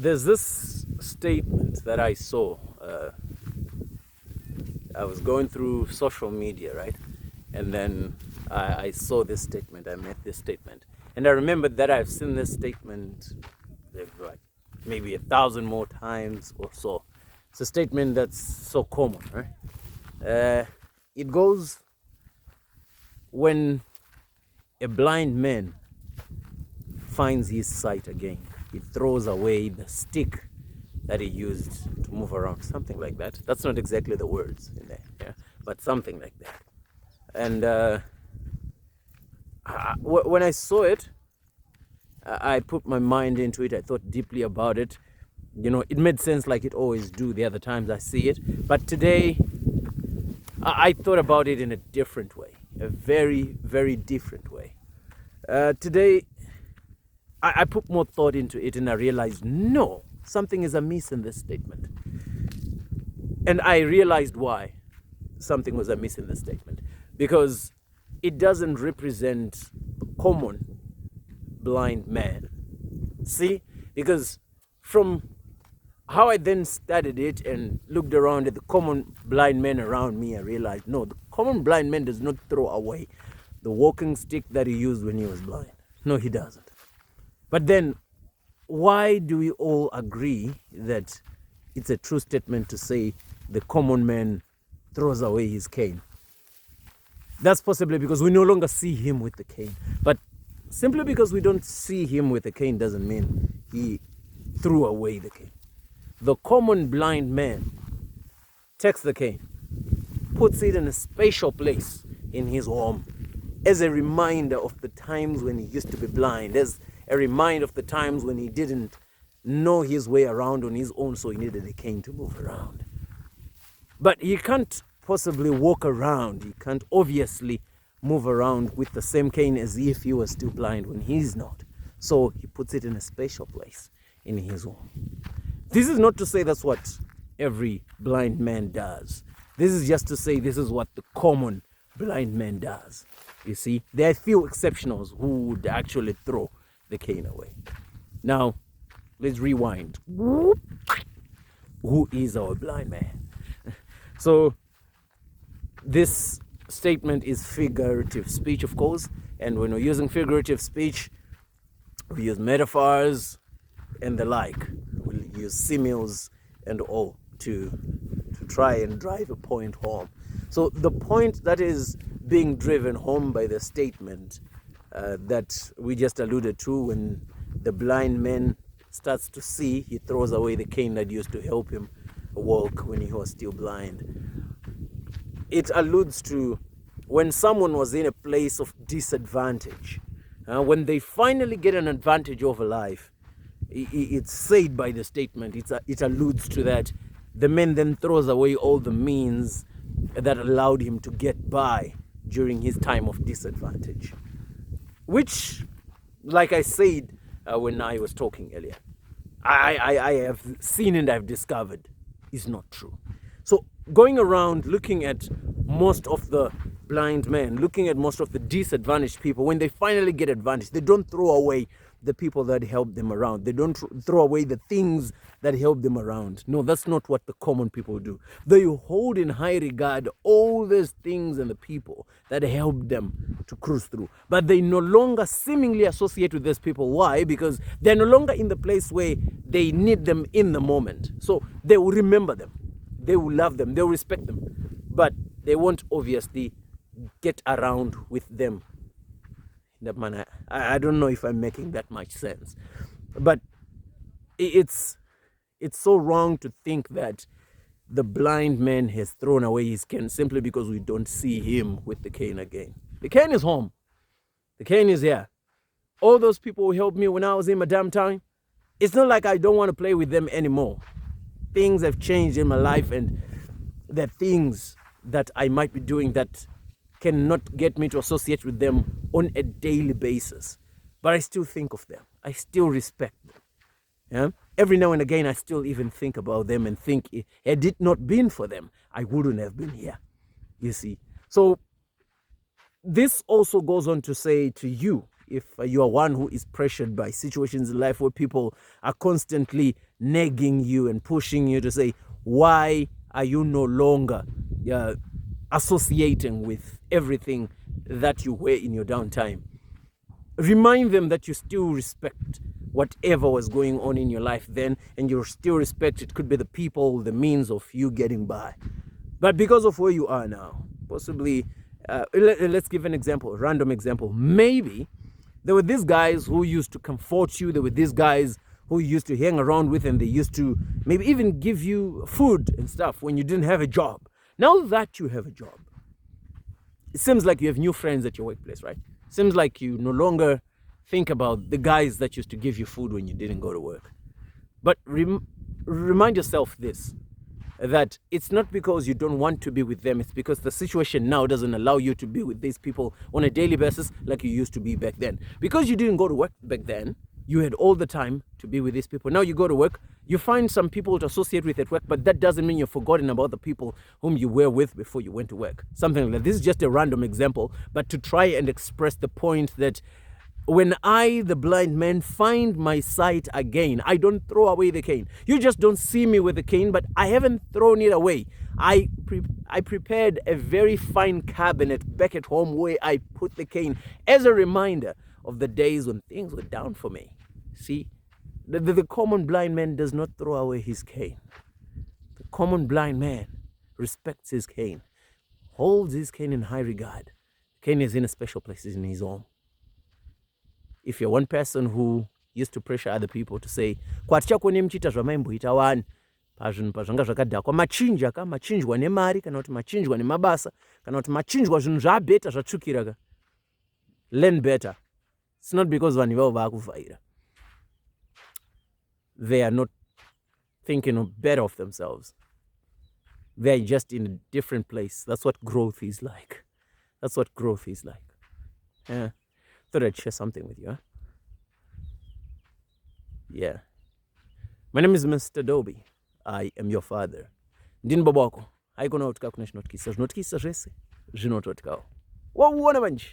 there's this statement that I saw. I was going through social media, right? And then I saw this statement, I met this statement. And I remembered that I've seen this statement like maybe 1,000 more times or so. It's a statement that's so common, right? It goes, when a blind man finds his sight again, he throws away the stick that he used to move around, something like that. That's not exactly the words in there, yeah, but something like that. And when I saw it, I put my mind into it. I thought deeply about it. You know, it made sense like it always do the other times I see it. But today, I thought about it in a different way, a very, very different way. Today, I put more thought into it and I realized, no, something is amiss in this statement. And I realized why something was amiss in this statement. Because it doesn't represent the common blind man. See? Because from how I then studied it and looked around at the common blind men around me, I realized, no, the common blind man does not throw away the walking stick that he used when he was blind. No, he doesn't. But then, why do we all agree that it's a true statement to say the common man throws away his cane? That's possibly because we no longer see him with the cane. But simply because we don't see him with the cane doesn't mean he threw away the cane. The common blind man takes the cane, puts it in a special place in his home as a reminder of the times when he used to be blind, as a reminder of the times when he didn't know his way around on his own, so he needed a cane to move around. But he can't possibly walk around. He can't obviously move around with the same cane as if he was still blind when he's not. So he puts it in a special place in his home. This is not to say that's what every blind man does. This is just to say this is what the common blind man does. You see, there are few exceptionals who would actually throw the cane away. Now, let's rewind. Who is our blind man? So, this statement is figurative speech, of course, and when we're using figurative speech, we use metaphors and the like. We'll use similes and all to try and drive a point home. So the point that is being driven home by the statement that we just alluded to, when the blind man starts to see, he throws away the cane that used to help him walk when he was still blind. It alludes to when someone was in a place of disadvantage. When they finally get an advantage over life, it's said by the statement, it alludes to that. The man then throws away all the means that allowed him to get by during his time of disadvantage. Which, like I said when I was talking earlier, I have seen and I've discovered is not true. So going around looking at most of the blind men, looking at most of the disadvantaged people, when they finally get advantage, they don't throw away the people that help them around. They don't throw away the things that help them around. No, that's not what the common people do. They hold in high regard all those things and the people that help them to cruise through. But they no longer seemingly associate with those people. Why? Because they're no longer in the place where they need them in the moment. So they will remember them. They will love them. They will respect them. But they won't obviously get around with them. That man, I don't know if I'm making that much sense, but it's so wrong to think that the blind man has thrown away his cane simply because we don't see him with the cane again. The cane is home. The cane is here. All those people who helped me when I was in my damn time, it's not like I don't want to play with them anymore. Things have changed in my life, and the things that I might be doing that cannot get me to associate with them on a daily basis. But I still think of them. I still respect them. Yeah? Every now and again, I still even think about them and think, had it not been for them, I wouldn't have been here. You see? So this also goes on to say to you, if you are one who is pressured by situations in life where people are constantly nagging you and pushing you to say, why are you no longer associating with everything that you were in your downtime? Remind them that you still respect whatever was going on in your life then, and you still respect, it could be the people, the means of you getting by. But because of where you are now, possibly, let's give an example, a random example. Maybe there were these guys who used to comfort you. There were these guys who you used to hang around with, and they used to maybe even give you food and stuff when you didn't have a job. Now that you have a job, it seems like you have new friends at your workplace, right? It seems like you no longer think about the guys that used to give you food when you didn't go to work. But remind yourself this, that it's not because you don't want to be with them, it's because the situation now doesn't allow you to be with these people on a daily basis like you used to be back then. Because you didn't go to work back then, you had all the time to be with these people. Now you go to work, you find some people to associate with at work, but that doesn't mean you've forgotten about the people whom you were with before you went to work. Something like that. This is just a random example, but to try and express the point that when I, the blind man, find my sight again, I don't throw away the cane. You just don't see me with the cane, but I haven't thrown it away. I prepared a very fine cabinet back at home where I put the cane as a reminder of the days when things were down for me. See, the common blind man does not throw away his cane. The common blind man respects his cane, holds his cane in high regard. Cane is in a special place in his home. If you're one person who used to pressure other people to say, kwatichakone mchita zvamaimboita wani pazvinhu pazvanga zvakadhakwa, machinja ka machinjwa nemari kana kuti machinjwa nemabasa kana kuti machinjwa zvinhu zvabheta zvatsvukira ka, learn better. It's not because vanhu ivavo vaakuvhaira. They are not thinking of better of themselves. They are just in a different place. That's what growth is like. That's what growth is like. Yeah. Thought I'd share something with you, huh? Yeah. My name is Mr. Dobie. I am your father. Ndini baba wako. Haiko na utika kuna zvinotkisa. Zvinotkisa zvese. Zvinototikawo. Wauona manje.